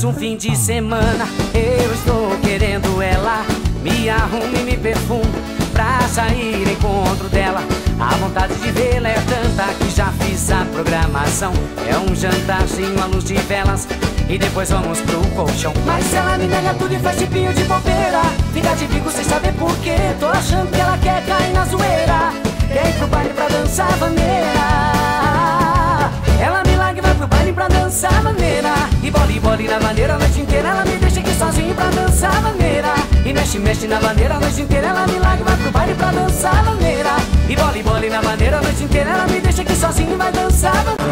Um fim de semana, eu estou querendo ela. Me arrumo e me perfumo pra sair em encontro dela. A vontade de vê-la é tanta que já fiz a programação. É um jantarzinho à luz de velas e depois vamos pro colchão. Mas se ela me nega tudo e faz tipinho de bobeira, fica de bico sem saber porquê. Tô achando que ela quer cair na zoeira, quer ir pro baile pra dançar vaneira. Ela me larga e vai pro baile pra dançar vaneira. E bole na maneira a noite inteira. Ela me deixa aqui sozinho pra dançar vaneira. E mexe na maneira a noite inteira. Ela me larga e vai pro baile pra dançar vaneira. E bole na maneira a noite inteira. Ela me deixa aqui sozinho e vai dançar vaneira.